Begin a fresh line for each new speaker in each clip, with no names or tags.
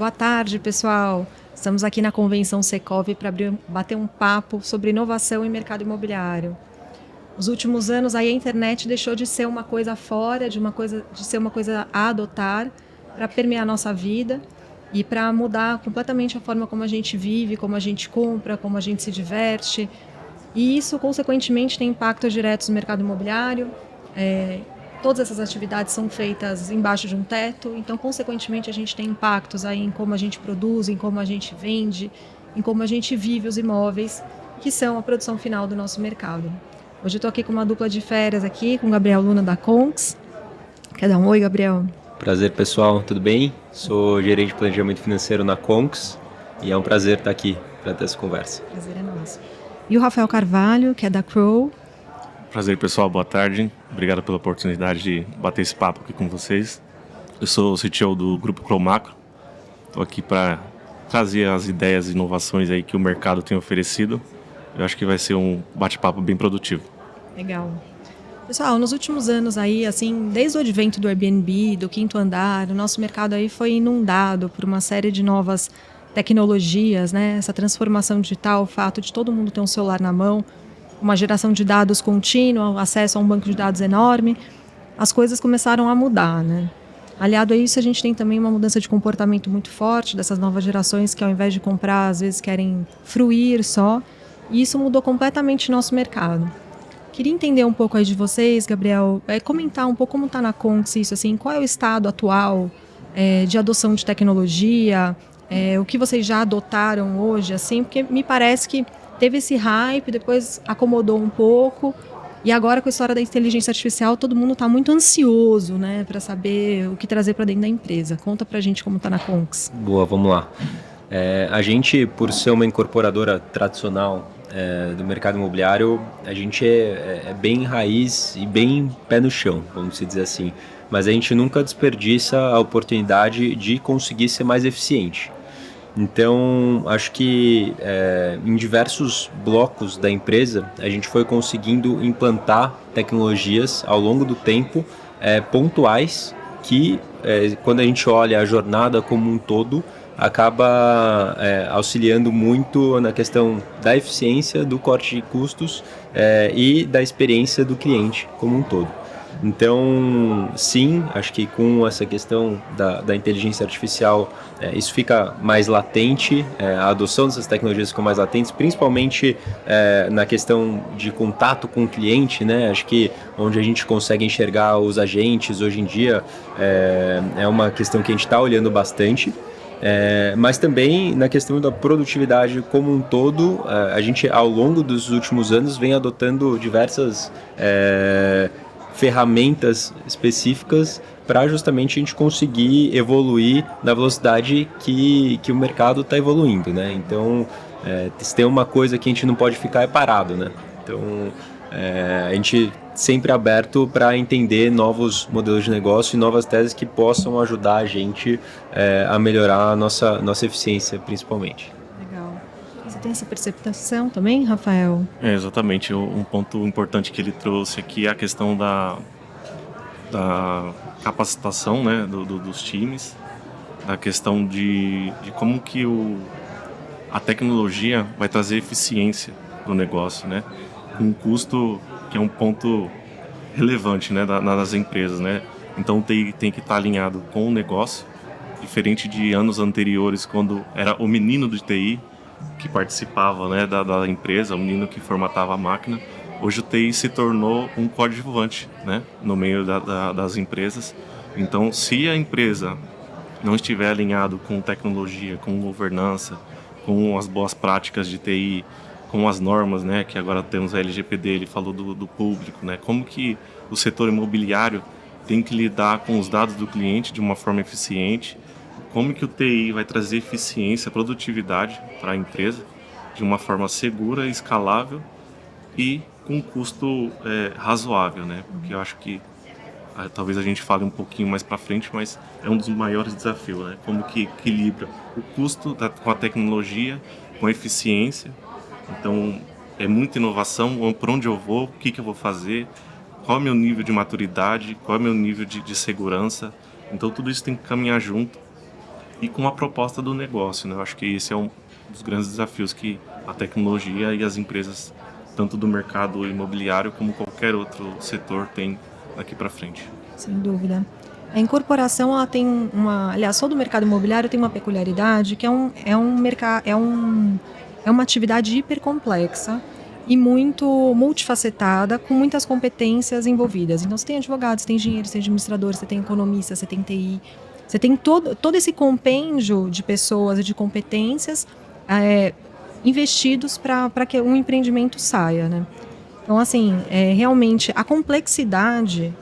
Boa tarde, pessoal. Estamos aqui na Convenção Secov para bater um papo sobre inovação e mercado imobiliário. Nos últimos anos, aí a internet deixou de ser uma coisa fora, de ser uma coisa a adotar para permear a nossa vida e para mudar completamente a forma como a gente vive, como a gente compra, como a gente se diverte. E isso, consequentemente, tem impactos diretos no mercado imobiliário. Todas essas atividades são feitas embaixo de um teto, então, consequentemente, a gente tem impactos aí em como a gente produz, em como a gente vende, em como a gente vive os imóveis, que são a produção final do nosso mercado. Hoje eu estou aqui com uma dupla de férias aqui, com o Gabriel Luna da Conx. Quer dar um oi, Gabriel?
Prazer, pessoal, tudo bem? Sou gerente de planejamento financeiro na Conx e é um prazer estar aqui para ter essa conversa.
Prazer é nosso. E o Rafael Carvalho, que é da Crow.
Prazer, pessoal, boa tarde. Obrigado pela oportunidade de bater esse papo aqui com vocês. Eu sou o CTO do Grupo Crow Macro. Estou aqui para trazer as ideias e inovações aí que o mercado tem oferecido. Eu acho que vai ser um bate-papo bem produtivo.
Legal. Pessoal, nos últimos anos aí, assim, desde o advento do Airbnb, do quinto andar, o nosso mercado aí foi inundado por uma série de novas tecnologias, né? Essa transformação digital, o fato de todo mundo ter um celular na mão, uma geração de dados contínua, acesso a um banco de dados enorme, as coisas começaram a mudar, né? Aliado a isso, a gente tem também uma mudança de comportamento muito forte dessas novas gerações que, ao invés de comprar, às vezes querem fruir só, e isso mudou completamente nosso mercado. Queria entender um pouco aí de vocês, Gabriel, comentar um pouco como está na Conx isso, assim, qual é o estado atual de adoção de tecnologia, o que vocês já adotaram hoje, assim, porque me parece que teve esse hype, depois acomodou um pouco, e agora com a história da inteligência artificial, todo mundo está muito ansioso, né, para saber o que trazer para dentro da empresa. Conta para a gente como está na Conx.
Boa, vamos lá. A gente, por ser uma incorporadora tradicional do mercado imobiliário, a gente é bem raiz e bem pé no chão, vamos dizer assim. Mas a gente nunca desperdiça a oportunidade de conseguir ser mais eficiente. Então, acho que em diversos blocos da empresa, a gente foi conseguindo implantar tecnologias ao longo do tempo, pontuais, que quando a gente olha a jornada como um todo, acaba auxiliando muito na questão da eficiência, do corte de custos e da experiência do cliente como um todo. Então, sim, acho que com essa questão da inteligência artificial, isso fica mais latente, a adoção dessas tecnologias ficam mais latentes, principalmente na questão de contato com o cliente, né? Acho que onde a gente consegue enxergar os agentes hoje em dia é uma questão que a gente está olhando bastante. Mas também na questão da produtividade como um todo, a gente ao longo dos últimos anos vem adotando diversas ferramentas específicas para justamente a gente conseguir evoluir na velocidade que o mercado está evoluindo, né? Então, se tem uma coisa que a gente não pode ficar é parado, né? Então, a gente sempre aberto para entender novos modelos de negócio e novas teses que possam ajudar a gente a melhorar a nossa eficiência, principalmente.
Legal. Você tem essa percepção também, Rafael?
Exatamente. Um ponto importante que ele trouxe aqui é a questão da capacitação, né, dos times, da questão de como que a tecnologia vai trazer eficiência no negócio, né? Com um custo que é um ponto relevante, né, nas empresas, né? Então tem que estar alinhado com o negócio, diferente de anos anteriores, quando era o menino do TI que participava, né, da empresa, o menino que formatava a máquina. Hoje o TI se tornou um coadjuvante, né, no meio das empresas. Então, se a empresa não estiver alinhado com tecnologia, com governança, com as boas práticas de TI, com as normas, né, que agora temos a LGPD, ele falou do público, né, como que o setor imobiliário tem que lidar com os dados do cliente de uma forma eficiente, como que o TI vai trazer eficiência, produtividade para a empresa de uma forma segura, escalável e com custo razoável, né, porque eu acho que talvez a gente fale um pouquinho mais para frente, mas é um dos maiores desafios, né? Como que equilibra o custo com a tecnologia, com a eficiência. Então, é muita inovação, por onde eu vou, o que eu vou fazer, qual é o meu nível de maturidade, qual é o meu nível de segurança. Então, tudo isso tem que caminhar junto. e com a proposta do negócio, né? Eu acho que esse é um dos grandes desafios que a tecnologia e as empresas, tanto do mercado imobiliário como qualquer outro setor, tem daqui para frente.
Sem dúvida. A incorporação, ela tem aliás, todo o mercado imobiliário tem uma peculiaridade que é uma atividade hipercomplexa e muito multifacetada, com muitas competências envolvidas. Então, você tem advogados, você tem engenheiros, você tem administradores, você tem economistas, você tem TI, você tem todo esse compêndio de pessoas e de competências investidos para que um empreendimento saia, né? Então, assim, realmente a complexidade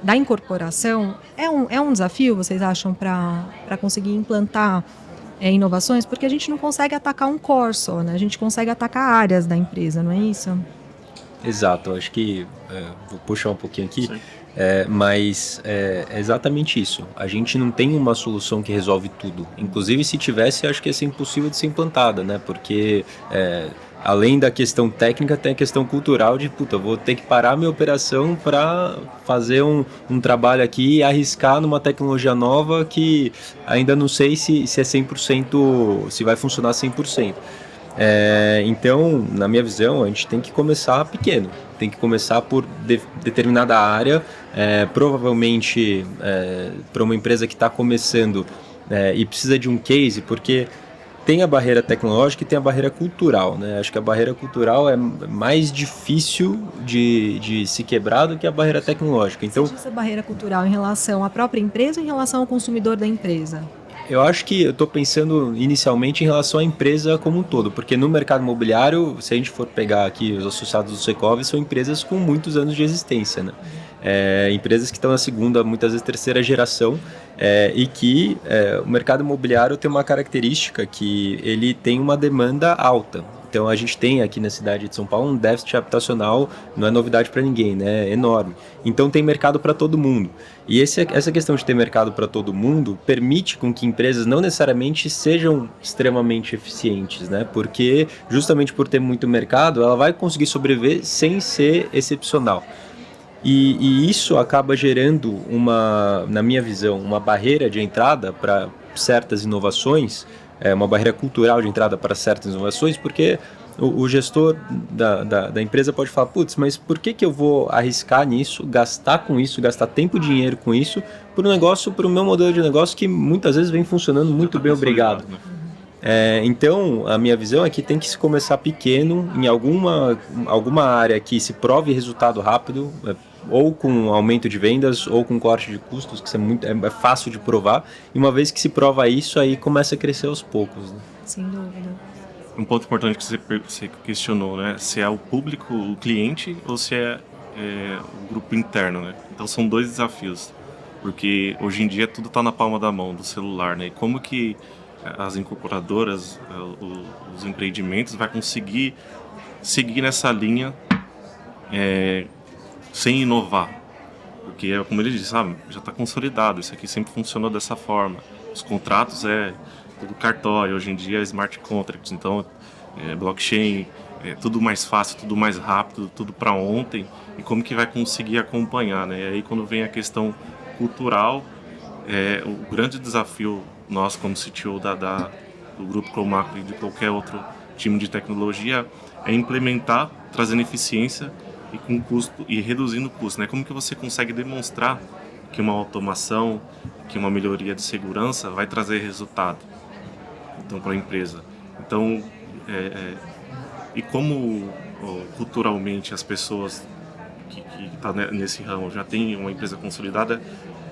da incorporação é um desafio, vocês acham, para conseguir implantar inovações? Porque a gente não consegue atacar um core só, né? A gente consegue atacar áreas da empresa, não é isso?
Exato, acho que vou puxar um pouquinho aqui,
Sim.
mas é exatamente isso. A gente não tem uma solução que resolve tudo. Inclusive, se tivesse, acho que ia ser impossível de ser implantada, né? Porque além da questão técnica, tem a questão cultural de, puta, eu vou ter que parar minha operação para fazer um trabalho aqui e arriscar numa tecnologia nova que ainda não sei se é 100%, se vai funcionar 100%. Então, na minha visão, a gente tem que começar pequeno, tem que começar por determinada área, provavelmente para uma empresa que está começando e precisa de um case, porque tem a barreira tecnológica e tem a barreira cultural, né? Acho que a barreira cultural é mais difícil de se quebrar do que a barreira tecnológica. Então,
Existe essa barreira cultural em relação à própria empresa ou em relação ao consumidor da empresa?
eu acho que eu estou pensando inicialmente em relação à empresa como um todo, porque no mercado imobiliário, se a gente for pegar aqui os associados do Secov, são empresas com muitos anos de existência, né? Empresas que estão na segunda, muitas vezes terceira geração, e que o mercado imobiliário tem uma característica que ele tem uma demanda alta. Então a gente tem aqui na cidade de São Paulo um déficit habitacional, não é novidade para ninguém, né? É enorme. Então tem mercado para todo mundo. E essa questão de ter mercado para todo mundo permite com que empresas não necessariamente sejam extremamente eficientes, né? Porque justamente por ter muito mercado, ela vai conseguir sobreviver sem ser excepcional. E isso acaba gerando na minha visão, uma barreira de entrada para certas inovações, uma barreira cultural de entrada para certas inovações, porque o gestor da empresa pode falar, putz, mas por que eu vou arriscar nisso, gastar com isso, gastar tempo e dinheiro com isso, para o meu modelo de negócio que muitas vezes vem funcionando muito bem, obrigado.
Né?
Então, a minha visão é que tem que se começar pequeno, em alguma área que se prove resultado rápido, ou com aumento de vendas, ou com corte de custos, que é fácil de provar, e uma vez que se prova isso, aí começa a crescer aos poucos. Né?
Sem dúvida.
Um ponto importante que você questionou, né? Se é o público, o cliente, ou se é o grupo interno, né? Então são dois desafios, porque hoje em dia tudo está na palma da mão, do celular, né? E como que as incorporadoras, os empreendimentos vai conseguir seguir nessa linha sem inovar? Porque como ele disse, já está consolidado, isso aqui sempre funcionou dessa forma. Os contratos tudo cartório, hoje em dia é smart contracts, então blockchain, tudo mais fácil, tudo mais rápido, tudo para ontem, e como que vai conseguir acompanhar, né? E aí quando vem a questão cultural, o grande desafio nós como CTO do Grupo Cromaco e de qualquer outro time de tecnologia é implementar, trazendo eficiência e com custo e reduzindo o custo, né? Como que você consegue demonstrar que uma automação, que uma melhoria de segurança vai trazer resultado, então, para a empresa. Então, e como culturalmente as pessoas que estão nesse ramo já têm uma empresa consolidada,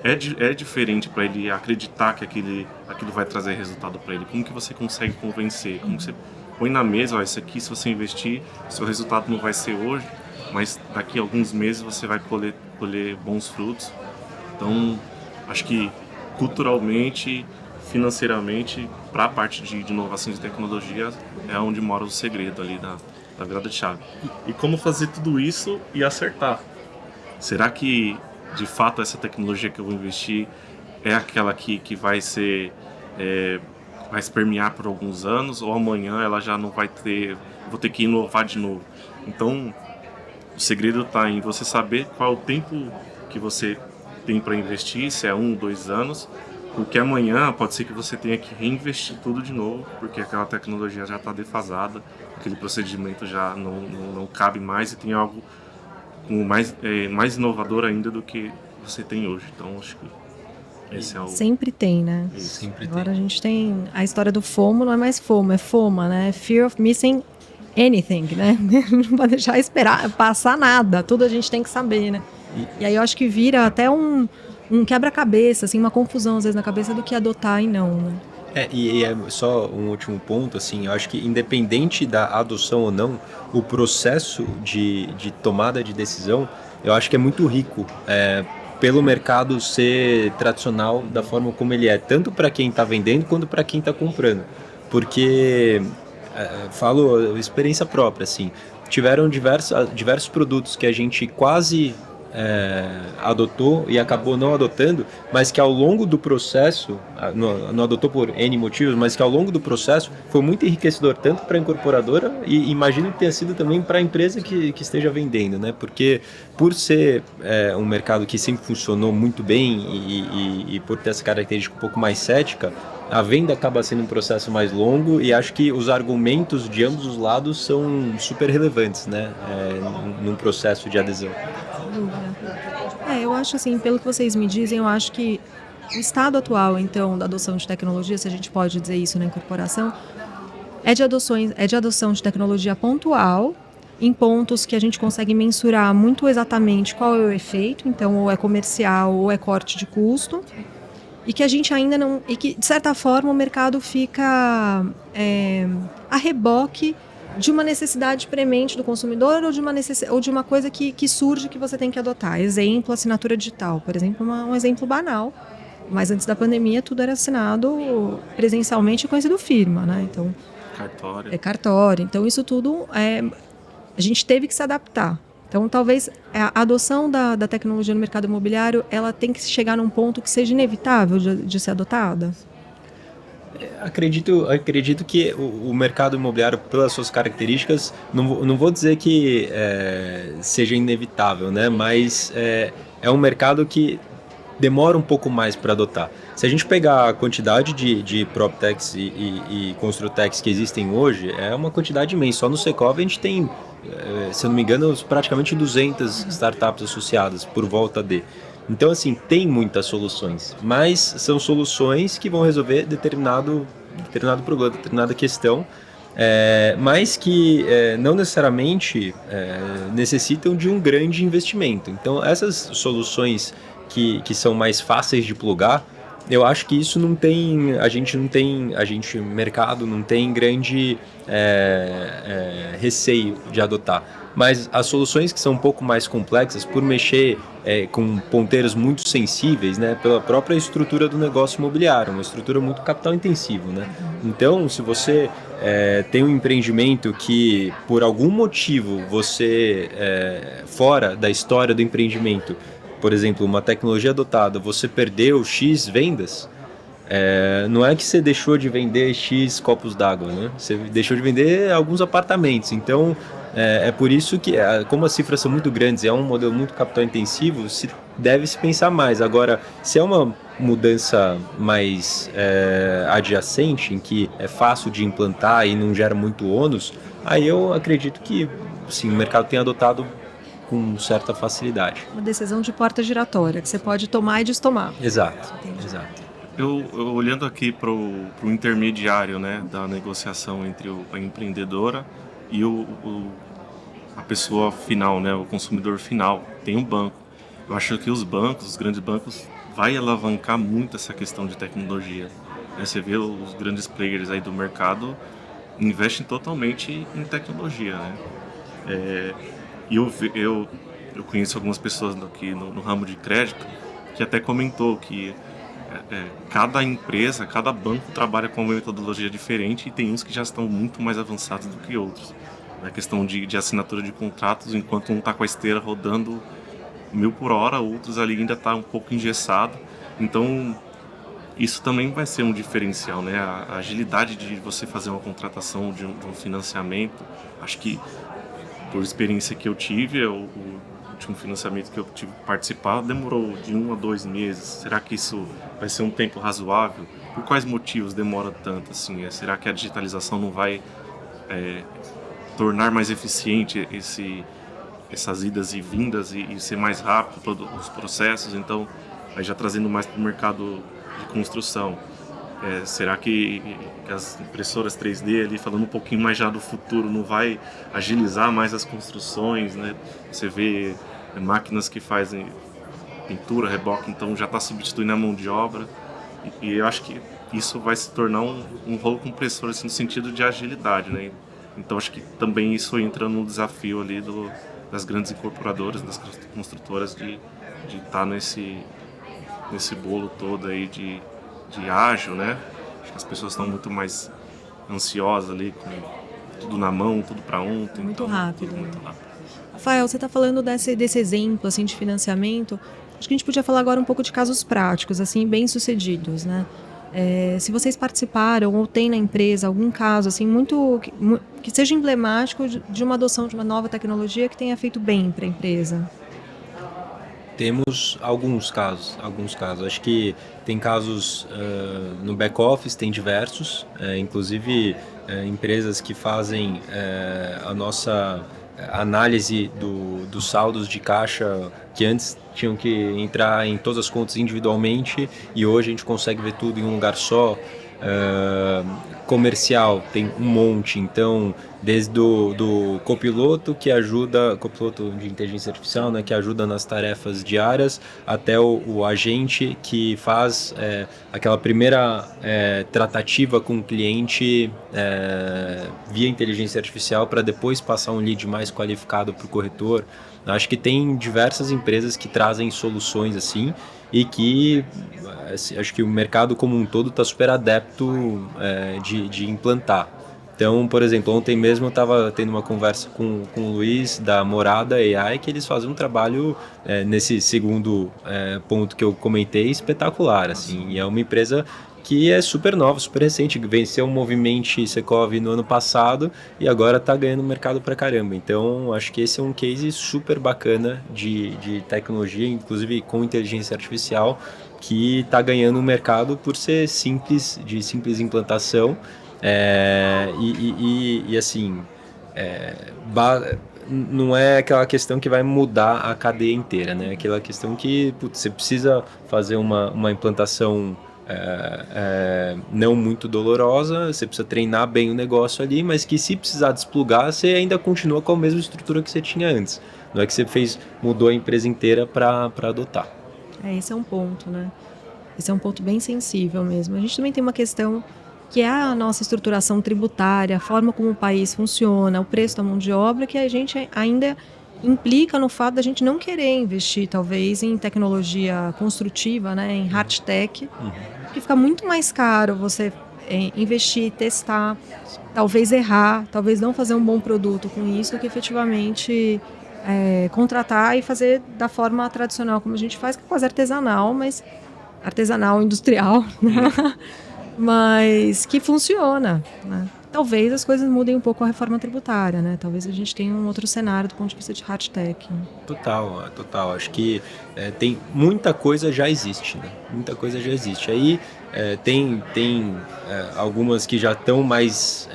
é diferente para ele acreditar que aquilo vai trazer resultado para ele. Como que você consegue convencer? Como que você põe na mesa, isso aqui, se você investir, seu resultado não vai ser hoje, mas daqui a alguns meses você vai colher bons frutos. Então, acho que culturalmente, financeiramente, para a parte de inovação e tecnologia, é onde mora o segredo ali da virada de chave. E como fazer tudo isso e acertar? Será que, de fato, essa tecnologia que eu vou investir é aquela que vai ser... vai se permear por alguns anos, ou amanhã ela já não vai ter... vou ter que inovar de novo. Então, o segredo está em você saber qual é o tempo que você tem para investir, se é 1, 2 anos, Porque amanhã pode ser que você tenha que reinvestir tudo de novo, porque aquela tecnologia já está defasada, aquele procedimento já não cabe mais e tem algo mais inovador ainda do que você tem hoje. Então, acho que esse é o...
Sempre tem, né?
Sempre
Agora
tem.
a gente tem a história do FOMO, não é mais FOMO, é FOMA, né? Fear of Missing Anything, né? Não pode deixar esperar passar nada, tudo a gente tem que saber, né? E aí eu acho que vira até um quebra-cabeça, assim, uma confusão às vezes na cabeça do que adotar e não, né?
E é só um último ponto, assim, eu acho que independente da adoção ou não, o processo de tomada de decisão, eu acho que é muito rico, pelo mercado ser tradicional da forma como ele é, tanto para quem está vendendo quanto para quem está comprando. Porque, falo experiência própria, assim, tiveram diversos produtos que a gente quase adotou e acabou não adotando, mas que ao longo do processo, não adotou por N motivos, mas que ao longo do processo foi muito enriquecedor tanto para a incorporadora e imagino que tenha sido também para a empresa que esteja vendendo, né? Porque por ser um mercado que sempre funcionou muito bem e por ter essa característica um pouco mais cética, a venda acaba sendo um processo mais longo e acho que os argumentos de ambos os lados são super relevantes, né? Num processo de adesão.
Eu acho assim, pelo que vocês me dizem, eu acho que o estado atual, então, da adoção de tecnologia, se a gente pode dizer isso na incorporação, é de adoção de tecnologia pontual, em pontos que a gente consegue mensurar muito exatamente qual é o efeito, então, ou é comercial ou é corte de custo, e que a gente ainda não. E que, de certa forma, o mercado fica a reboque de uma necessidade premente do consumidor ou de uma coisa que surge que você tem que adotar. Exemplo, assinatura digital. Por exemplo, um exemplo banal. Mas antes da pandemia, tudo era assinado presencialmente e conhecido firma, né? Então,
Cartório.
é cartório. Então, isso tudo a gente teve que se adaptar. Então, talvez a adoção da tecnologia no mercado imobiliário, ela tem que chegar num ponto que seja inevitável de ser adotada.
Acredito que o mercado imobiliário, pelas suas características, não vou dizer que seja inevitável, né? Mas é um mercado que demora um pouco mais para adotar. Se a gente pegar a quantidade de PropTechs e Construtechs que existem hoje, é uma quantidade imensa. Só no Secov a gente tem, se eu não me engano, praticamente 200 startups associadas por volta de. Então, assim, tem muitas soluções, mas são soluções que vão resolver determinado problema, determinada questão, mas que não necessariamente necessitam de um grande investimento. Então, essas soluções que são mais fáceis de plugar, eu acho que isso mercado não tem grande receio de adotar. Mas as soluções que são um pouco mais complexas, por mexer com ponteiros muito sensíveis, né, pela própria estrutura do negócio imobiliário, uma estrutura muito capital intensiva, né? Então, se você tem um empreendimento que, por algum motivo, você, fora da história do empreendimento, por exemplo, uma tecnologia adotada, você perdeu X vendas, não é que você deixou de vender X copos d'água, né? Você deixou de vender alguns apartamentos. Então, é por isso que, como as cifras são muito grandes e é um modelo muito capital intensivo, deve-se pensar mais. Agora, se é uma mudança mais adjacente, em que é fácil de implantar e não gera muito ônus, aí eu acredito que sim, o mercado tem adotado com certa facilidade.
Uma decisão de porta giratória, que você pode tomar e destomar.
Exato.
Eu olhando aqui para o intermediário, né, da negociação entre a empreendedora e a pessoa final, né, o consumidor final, tem um banco. Eu acho que os grandes bancos, vai alavancar muito essa questão de tecnologia. Você vê os grandes players aí do mercado investem totalmente em tecnologia, né? E eu conheço algumas pessoas aqui no ramo de crédito que até comentou que cada empresa, cada banco trabalha com uma metodologia diferente e tem uns que já estão muito mais avançados do que outros. Na questão de assinatura de contratos, enquanto um está com a esteira rodando 1000 por hora, outros ali ainda está um pouco engessado. Então, isso também vai ser um diferencial, né? A agilidade de você fazer uma contratação de um financiamento. Acho que, por experiência que eu tive, último financiamento que eu tive que participar demorou de 1 a 2 meses. Será que isso vai ser um tempo razoável? Por quais motivos demora tanto assim? Será que a digitalização não vai tornar mais eficiente essas idas e vindas e ser mais rápido todos os processos? Então, aí já trazendo mais para o mercado de construção. Será que as impressoras 3D ali, falando um pouquinho mais já do futuro, não vai agilizar mais as construções, né? Você vê máquinas que fazem pintura, reboque, então já está substituindo a mão de obra. E eu acho que isso vai se tornar um rolo compressor assim, no sentido de agilidade, né? Então acho que também isso entra no desafio ali das grandes incorporadoras, das construtoras de estar nesse bolo todo aí de ágil, né? Acho que as pessoas estão muito mais ansiosas ali, com tudo na mão, tudo para ontem.
Muito
então,
rápido.
Muito rápido.
Rafael, você está falando desse exemplo assim, de financiamento. Acho que a gente podia falar agora um pouco de casos práticos, assim, bem-sucedidos, né? Se vocês participaram ou tem na empresa algum caso assim que seja emblemático de uma adoção de uma nova tecnologia que tenha feito bem para a empresa.
Temos alguns casos. Acho que tem casos no back-office, tem diversos, inclusive empresas que fazem a nossa análise dos saldos de caixa que antes tinham que entrar em todas as contas individualmente e hoje a gente consegue ver tudo em um lugar só. Comercial tem um monte, então desde do copiloto que ajuda, copiloto de inteligência artificial, né, que ajuda nas tarefas diárias, até o agente que faz aquela primeira tratativa com o cliente via inteligência artificial para depois passar um lead mais qualificado para o corretor. Acho que tem diversas empresas que trazem soluções assim e que acho que o mercado como um todo está super adepto de implantar. Então, por exemplo, ontem mesmo eu estava tendo uma conversa com o Luiz da Morada AI, que eles fazem um trabalho nesse segundo ponto que eu comentei espetacular, assim, e é uma empresa que é super nova, super recente, venceu o Movimento Secov no ano passado e agora está ganhando mercado pra caramba. Então, acho que esse é um case super bacana de tecnologia, inclusive com inteligência artificial, que está ganhando o mercado por ser de simples implantação e assim, não é aquela questão que vai mudar a cadeia inteira, né? Aquela questão que você precisa fazer uma implantação não muito dolorosa, você precisa treinar bem o negócio ali, mas que se precisar desplugar, você ainda continua com a mesma estrutura que você tinha antes. Não é que você mudou a empresa inteira para adotar.
Esse é um ponto, né? Esse é um ponto bem sensível mesmo. A gente também tem uma questão que é a nossa estruturação tributária, a forma como o país funciona, o preço da mão de obra, que a gente ainda implica no fato da gente não querer investir, talvez, em tecnologia construtiva, né, em hard tech, porque fica muito mais caro você investir, testar, talvez errar, talvez não fazer um bom produto com isso, do que efetivamente contratar e fazer da forma tradicional, como a gente faz, que é quase artesanal, mas artesanal industrial, né? Mas que funciona, né? Talvez as coisas mudem um pouco a reforma tributária, né? Talvez a gente tenha um outro cenário do ponto de vista de hard tech. Né?
Total. Acho que tem muita coisa já existe, né? Muita coisa já existe. Aí tem algumas que já estão mais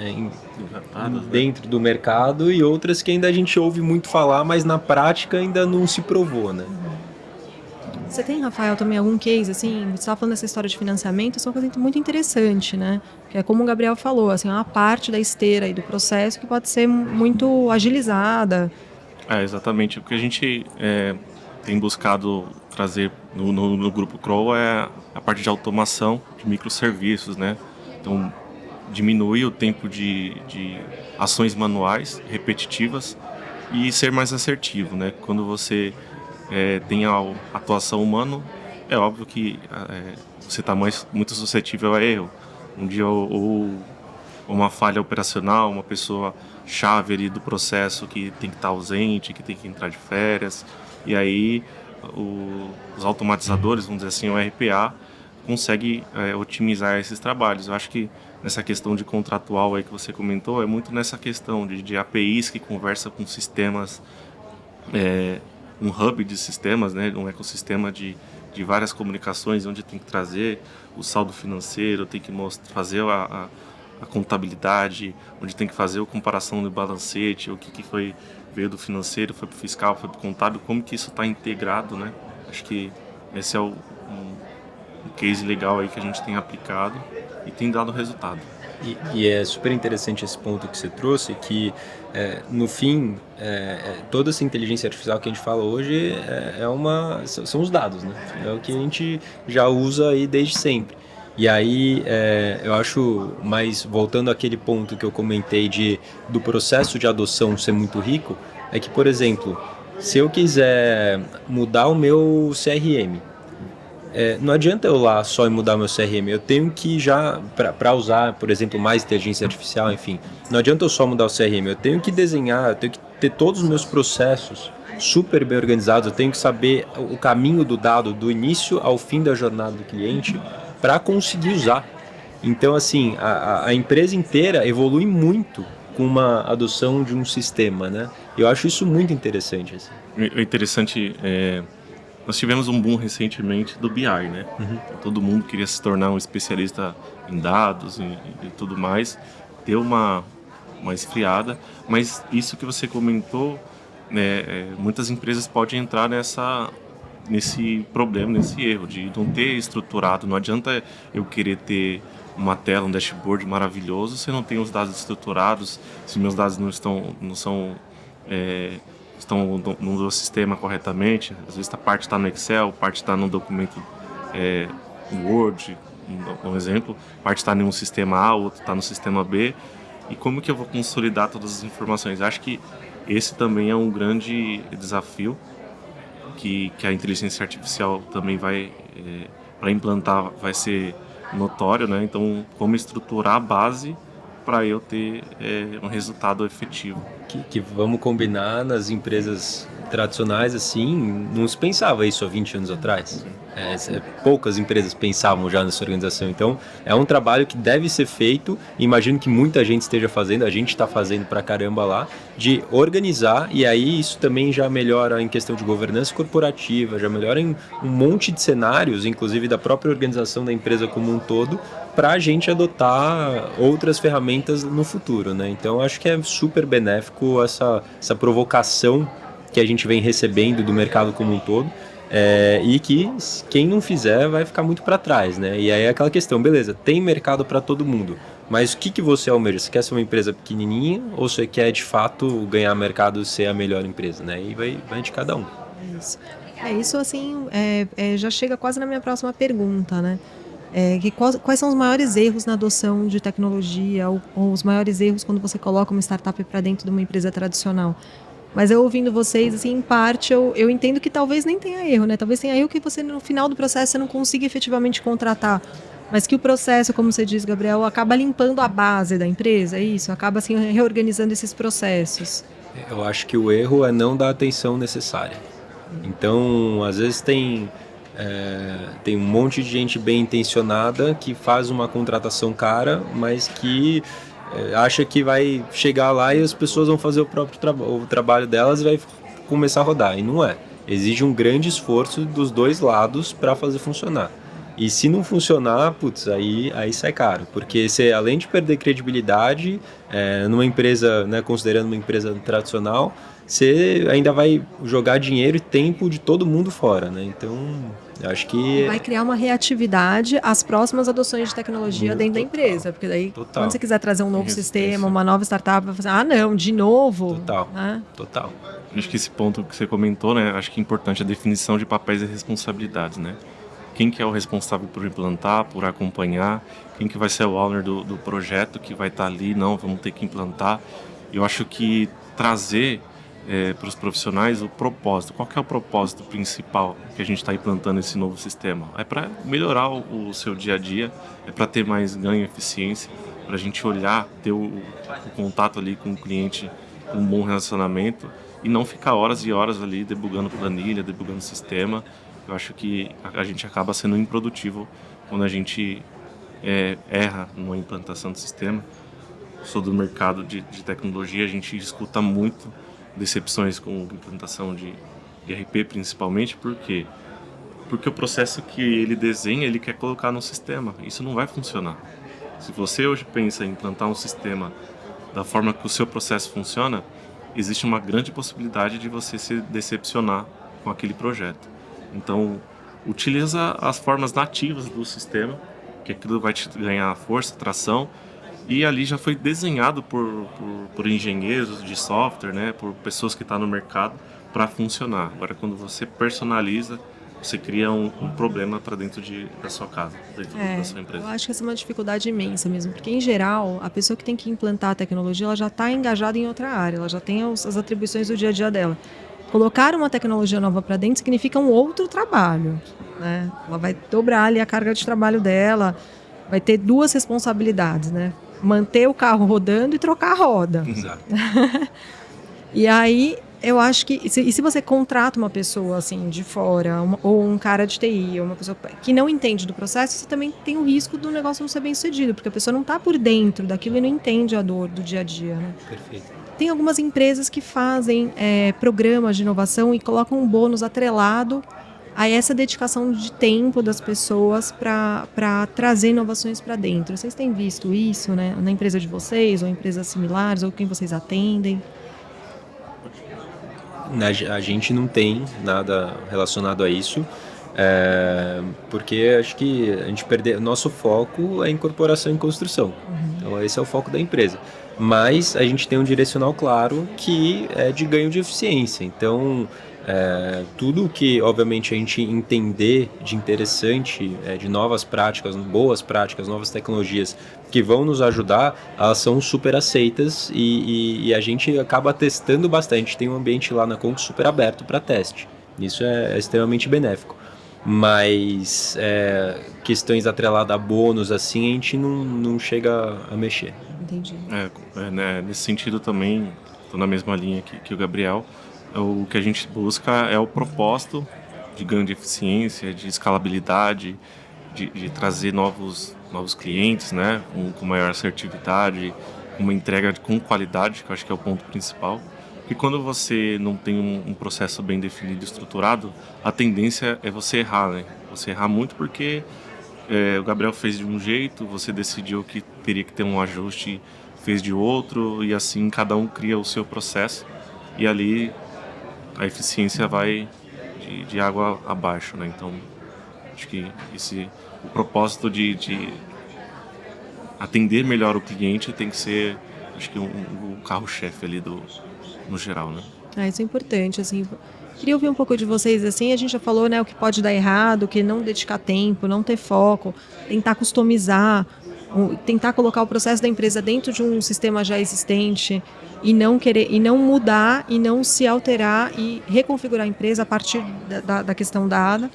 dentro do mercado e outras que ainda a gente ouve muito falar, mas na prática ainda não se provou, né?
Você tem, Rafael, também algum case, assim, você estava falando dessa história de financiamento, isso é uma coisa muito interessante, né? Que é como o Gabriel falou, assim, uma parte da esteira e do processo que pode ser muito agilizada.
Exatamente. O que a gente tem buscado trazer no Grupo Crow é a parte de automação de microserviços, né? Então, diminuir o tempo de ações manuais, repetitivas, e ser mais assertivo, né? Quando você tem a atuação humana, é óbvio que você está muito suscetível a erro. Um dia ou uma falha operacional, uma pessoa chave ali do processo que tem que estar ausente, que tem que entrar de férias, e aí os automatizadores, vamos dizer assim, o RPA, consegue otimizar esses trabalhos. Eu acho que nessa questão de contratual aí que você comentou, é muito nessa questão de APIs que conversa com sistemas um hub de sistemas, né, um ecossistema de várias comunicações, onde tem que trazer o saldo financeiro, tem que fazer a contabilidade, onde tem que fazer a comparação do balancete, o que veio do financeiro, foi para o fiscal, foi para o contábil, como que isso está integrado, né? Acho que esse é um case legal aí que a gente tem aplicado e tem dado resultado.
E é super interessante esse ponto que você trouxe, que no fim, toda essa inteligência artificial que a gente fala hoje são os dados, né? É o que a gente já usa aí desde sempre. E aí, eu acho, mas voltando àquele ponto que eu comentei do processo de adoção ser muito rico, é que, por exemplo, se eu quiser mudar o meu CRM, não adianta eu lá só mudar meu CRM, eu tenho que já, para usar, por exemplo, mais inteligência artificial, enfim, não adianta eu só mudar o CRM, eu tenho que desenhar, eu tenho que ter todos os meus processos super bem organizados, eu tenho que saber o caminho do dado, do início ao fim da jornada do cliente, para conseguir usar. Então, assim, a empresa inteira evolui muito com uma adoção de um sistema, né? Eu acho isso muito interessante. Assim.
É interessante... Nós tivemos um boom recentemente do BI, né? Uhum. Todo mundo queria se tornar um especialista em dados e tudo mais. Deu uma esfriada, mas isso que você comentou, muitas empresas podem entrar nesse problema, nesse erro de não ter estruturado. Não adianta eu querer ter uma tela, um dashboard maravilhoso se eu não tenho os dados estruturados, se meus dados não estão no sistema corretamente. Às vezes a parte está no Excel, parte está no documento Word, um exemplo, parte está em um sistema A, outro está no sistema B. E como que eu vou consolidar todas as informações? Acho que esse também é um grande desafio que a inteligência artificial também vai, para implantar, vai ser notório, né? Então, como estruturar a base para eu ter um resultado efetivo.
Que vamos combinar, nas empresas tradicionais, assim, não se pensava isso há 20 anos atrás. Poucas empresas pensavam já nessa organização. Então, é um trabalho que deve ser feito, imagino que muita gente esteja fazendo, a gente está fazendo pra caramba lá, de organizar, e aí isso também já melhora em questão de governança corporativa, já melhora em um monte de cenários, inclusive da própria organização da empresa como um todo, para a gente adotar outras ferramentas no futuro, né? Então, acho que é super benéfico essa provocação que a gente vem recebendo do mercado como um todo, e que quem não fizer vai ficar muito para trás, né? E aí é aquela questão, beleza, tem mercado para todo mundo, mas o que você almeja? Você quer ser uma empresa pequenininha ou você quer de fato ganhar mercado e ser a melhor empresa, né? E vai de cada um.
Isso assim, já chega quase na minha próxima pergunta, né? Quais são os maiores erros na adoção de tecnologia ou os maiores erros quando você coloca uma startup para dentro de uma empresa tradicional? Mas eu ouvindo vocês, assim, em parte, eu entendo que talvez nem tenha erro, né? Talvez tenha erro que você, no final do processo, você não consiga efetivamente contratar. Mas que o processo, como você diz, Gabriel, acaba limpando a base da empresa, é isso? Acaba, assim, reorganizando esses processos.
Eu acho que o erro é não dar a atenção necessária. Então, às vezes tem um monte de gente bem intencionada que faz uma contratação cara, mas que acha que vai chegar lá e as pessoas vão fazer o próprio o trabalho delas e vai começar a rodar. E não é. Exige um grande esforço dos dois lados para fazer funcionar. E se não funcionar, putz, aí sai caro. Porque você, além de perder credibilidade numa empresa, né, considerando uma empresa tradicional, você ainda vai jogar dinheiro e tempo de todo mundo fora, né? Então, eu acho que...
Vai criar uma reatividade às próximas adoções de tecnologia dentro da empresa. Porque daí, quando você quiser trazer um novo sistema, uma nova startup, vai fazer, não, de novo.
Total.
Acho que esse ponto que você comentou, né? Acho que é importante a definição de papéis e responsabilidades, né? Quem que é o responsável por implantar, por acompanhar, quem que vai ser o owner do projeto que vai estar ali, não, vamos ter que implantar. Eu acho que trazer para os profissionais o propósito. Qual que é o propósito principal que a gente está implantando esse novo sistema? É para melhorar o seu dia a dia, é para ter mais ganho e eficiência, para a gente olhar, ter o contato ali com o cliente, um bom relacionamento e não ficar horas e horas ali debugando planilha, debugando sistema. Eu acho que a gente acaba sendo improdutivo quando a gente erra numa implantação do sistema. Sou do mercado de tecnologia, a gente escuta muito decepções com implantação de ERP principalmente, por quê? Porque o processo que ele desenha, ele quer colocar no sistema. Isso não vai funcionar. Se você hoje pensa em implantar um sistema da forma que o seu processo funciona, existe uma grande possibilidade de você se decepcionar com aquele projeto. Então, utiliza as formas nativas do sistema, que aquilo vai te ganhar força, tração, e ali já foi desenhado por engenheiros de software, né, por pessoas que estão no mercado para funcionar. Agora, quando você personaliza, você cria um problema para dentro da sua casa, dentro da sua empresa.
Eu acho que essa é uma dificuldade imensa mesmo, porque em geral, a pessoa que tem que implantar a tecnologia, ela já está engajada em outra área, ela já tem as atribuições do dia a dia dela. Colocar uma tecnologia nova para dentro significa um outro trabalho, né? Ela vai dobrar ali a carga de trabalho dela, vai ter duas responsabilidades, né? Manter o carro rodando e trocar a roda.
Exato.
E aí, eu acho que... se você contrata uma pessoa, assim, de fora, ou um cara de TI, ou uma pessoa que não entende do processo, você também tem o risco do negócio não ser bem sucedido, porque a pessoa não está por dentro daquilo e não entende a dor do dia a dia, né?
Perfeito.
Tem algumas empresas que fazem programas de inovação e colocam um bônus atrelado a essa dedicação de tempo das pessoas para trazer inovações para dentro. Vocês têm visto isso, né, na empresa de vocês, ou empresas similares, ou quem vocês atendem?
A gente não tem nada relacionado a isso, porque acho que a gente perdeu. Nosso foco é incorporação e construção. Então esse é o foco da empresa. Mas a gente tem um direcional claro que é de ganho de eficiência. Então tudo que obviamente a gente entender de interessante, de novas práticas, boas práticas, novas tecnologias que vão nos ajudar, elas são super aceitas e a gente acaba testando bastante. Tem um ambiente lá na Conco super aberto para teste. Isso é extremamente benéfico. Mas questões atreladas a bônus, assim, a gente não chega a mexer.
Entendi.
Né, nesse sentido também, estou na mesma linha que o Gabriel. O que a gente busca é o propósito de ganho de eficiência, de escalabilidade, de trazer novos clientes, né, com maior assertividade, uma entrega com qualidade, que eu acho que é o ponto principal. E quando você não tem um processo bem definido e estruturado, a tendência é você errar, né? Você errar muito porque o Gabriel fez de um jeito, você decidiu que teria que ter um ajuste, fez de outro, e assim cada um cria o seu processo, e ali a eficiência vai de água abaixo, né? Então, acho que o propósito de atender melhor o cliente tem que ser, acho que o carro-chefe ali no geral, né?
Isso é importante, assim. Queria ouvir um pouco de vocês, assim, a gente já falou, né, o que pode dar errado, o que não dedicar tempo, não ter foco, tentar customizar, tentar colocar o processo da empresa dentro de um sistema já existente e não mudar e não se alterar e reconfigurar a empresa a partir da questão dada.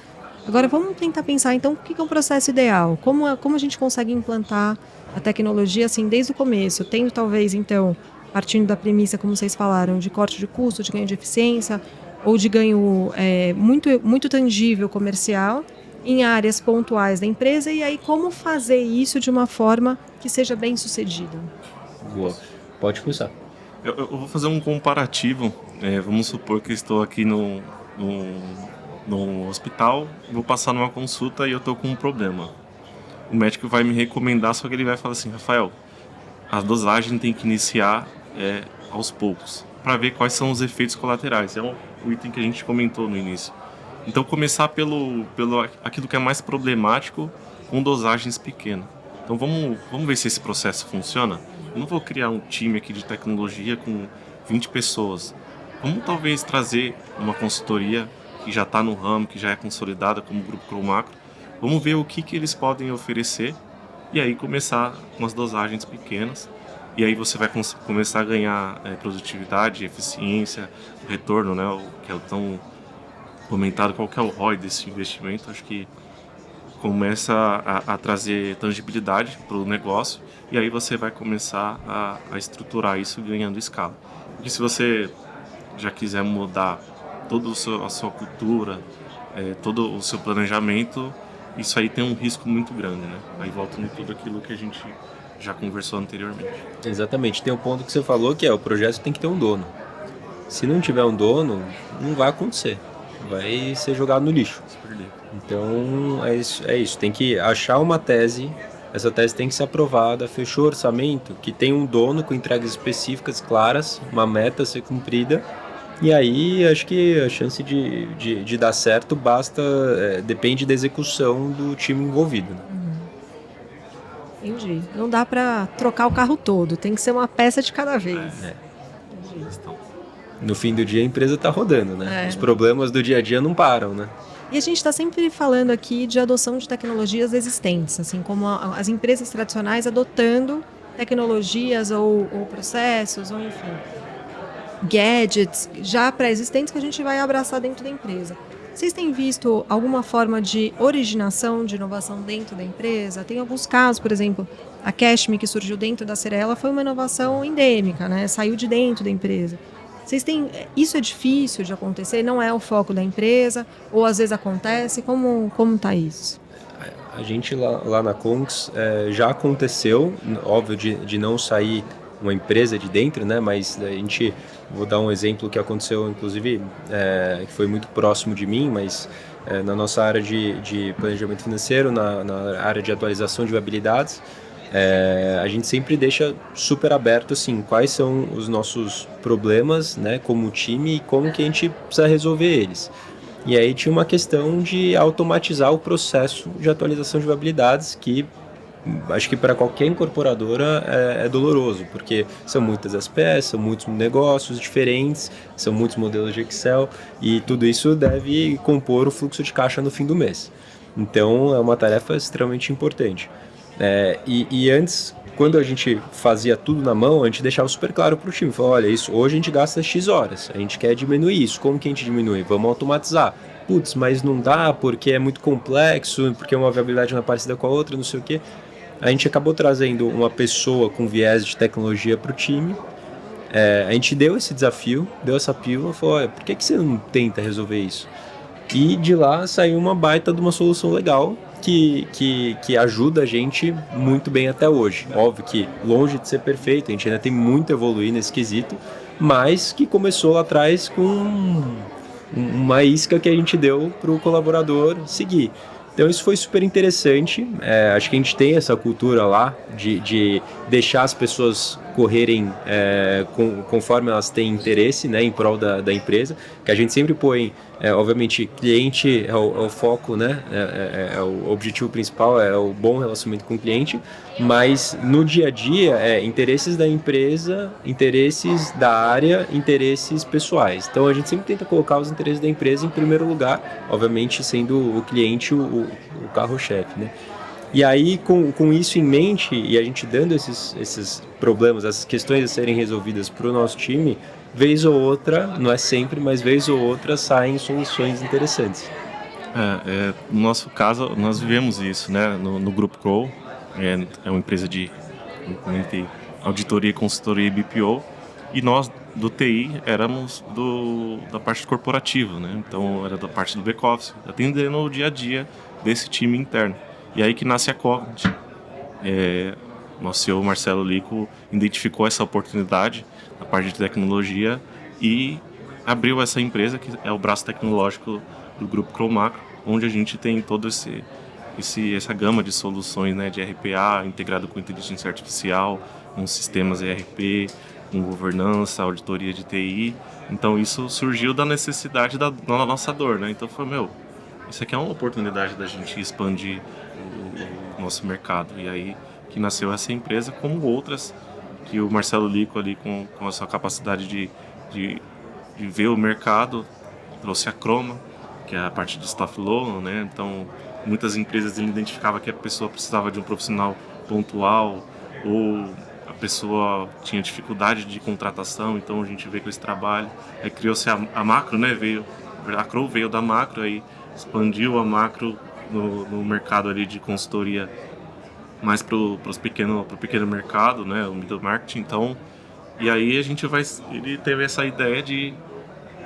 Agora vamos tentar pensar então o que é um processo ideal, como a gente consegue implantar a tecnologia assim desde o começo, tendo talvez então, partindo da premissa, como vocês falaram, de corte de custo, de ganho de eficiência ou de ganho muito tangível comercial em áreas pontuais da empresa, e aí como fazer isso de uma forma que seja bem sucedida.
Boa. Pode começar.
Eu vou fazer um comparativo. Vamos supor que estou aqui no hospital, vou passar numa consulta e eu estou com um problema. O médico vai me recomendar, só que ele vai falar assim: Rafael, a dosagem tem que iniciar aos poucos, para ver quais são os efeitos colaterais. É o item que a gente comentou no início. Então, começar pelo aquilo que é mais problemático, com dosagens pequenas. Então, vamos ver se esse processo funciona. Eu não vou criar um time aqui de tecnologia com 20 pessoas. Vamos talvez trazer uma consultoria que já está no ramo, que já é consolidada como o Grupo Cromacro. Vamos ver o que eles podem oferecer e aí começar com as dosagens pequenas. E aí você vai começar a ganhar produtividade, eficiência, o retorno, né, que é o tão comentado, qual que é o ROI desse investimento. Acho que começa a trazer tangibilidade para o negócio e aí você vai começar a estruturar isso ganhando escala. Porque se você já quiser mudar toda a sua cultura, todo o seu planejamento, isso aí tem um risco muito grande, né? Aí volta em tudo aquilo que a gente já conversou anteriormente.
Exatamente. Tem um ponto que você falou que o projeto tem que ter um dono. Se não tiver um dono, não vai acontecer. vai ser jogado no lixo. Então é isso. Tem que achar uma tese, essa tese tem que ser aprovada, fechou o orçamento, que tem um dono com entregas específicas claras, uma meta a ser cumprida. E aí acho que a chance de dar certo depende da execução do time envolvido. Né?
Entendi. Não dá para trocar o carro todo, tem que ser uma peça de cada vez.
No fim do dia a empresa está rodando, né? Os problemas do dia a dia não param, né?
E a gente está sempre falando aqui de adoção de tecnologias existentes, assim como as empresas tradicionais adotando tecnologias ou processos, ou enfim, gadgets já pré-existentes que a gente vai abraçar dentro da empresa. Vocês têm visto alguma forma de originação de inovação dentro da empresa? Tem alguns casos, por exemplo, a Cashme, que surgiu dentro da Cyrela, foi uma inovação endêmica, né? Saiu de dentro da empresa. Vocês têm, isso é difícil de acontecer? Não é o foco da empresa? Ou às vezes acontece? Como está isso?
A gente lá na Conx já aconteceu, óbvio, de não sair uma empresa de dentro, né? Mas vou dar um exemplo que aconteceu, inclusive, que foi muito próximo de mim, mas na nossa área de planejamento financeiro, na área de atualização de viabilidades, a gente sempre deixa super aberto assim, quais são os nossos problemas, né, como time e como que a gente precisa resolver eles. E aí tinha uma questão de automatizar o processo de atualização de viabilidades que acho que para qualquer incorporadora é doloroso, porque são muitas SPS, são muitos negócios diferentes, são muitos modelos de Excel e tudo isso deve compor o fluxo de caixa no fim do mês. Então é uma tarefa extremamente importante. E antes, quando a gente fazia tudo na mão, a gente deixava super claro para o time, falou, olha, isso hoje a gente gasta X horas, a gente quer diminuir isso, como que a gente diminui? Vamos automatizar. Putz, mas não dá porque é muito complexo, porque uma viabilidade não é parecida com a outra, não sei o quê. A gente acabou trazendo uma pessoa com viés de tecnologia para o time. A gente deu esse desafio, deu essa pílula, falou, olha, por que você não tenta resolver isso? E de lá saiu uma baita de uma solução legal que ajuda a gente muito bem até hoje. Óbvio que longe de ser perfeito, a gente ainda tem muito a evoluir nesse quesito, mas que começou lá atrás com uma isca que a gente deu para o colaborador seguir. Então isso foi super interessante, acho que a gente tem essa cultura lá de deixar as pessoas correrem conforme elas têm interesse, né, em prol da empresa, que a gente sempre põe, obviamente, cliente é o foco, né, o objetivo principal, é o bom relacionamento com o cliente, mas no dia a dia interesses da empresa, interesses da área, interesses pessoais. Então a gente sempre tenta colocar os interesses da empresa em primeiro lugar, obviamente sendo o cliente o carro-chefe, né? E aí, com isso em mente, e a gente dando esses problemas, essas questões a serem resolvidas para o nosso time, vez ou outra, não é sempre, mas vez ou outra saem soluções interessantes.
No nosso caso, nós vivemos isso, né? No Grupo Crow, é uma empresa de auditoria, consultoria e BPO, e nós do TI éramos da parte corporativa, né? Então era da parte do back-office, atendendo o dia a dia desse time interno. E aí que nasce a Cognit. Nosso CEO Marcelo Lico identificou essa oportunidade na parte de tecnologia e abriu essa empresa que é o braço tecnológico do Grupo Crow Macro, onde a gente tem todo essa gama de soluções, né, de RPA integrado com inteligência artificial, com sistemas ERP, com governança, auditoria de TI. Então isso surgiu da necessidade da nossa dor, né? Então foi, isso aqui é uma oportunidade da gente expandir o nosso mercado. E aí que nasceu essa empresa, como outras, que o Marcelo Lico ali com a sua capacidade de ver o mercado, trouxe a Croma, que é a parte de staff loan, né? Então muitas empresas ele identificava que a pessoa precisava de um profissional pontual ou a pessoa tinha dificuldade de contratação, então a gente veio com esse trabalho. Aí criou-se a Macro, né? A Crow veio da Macro, aí expandiu a Macro no mercado ali de consultoria mais para o pequeno mercado, né? O middle market. Então, e aí ele teve essa ideia de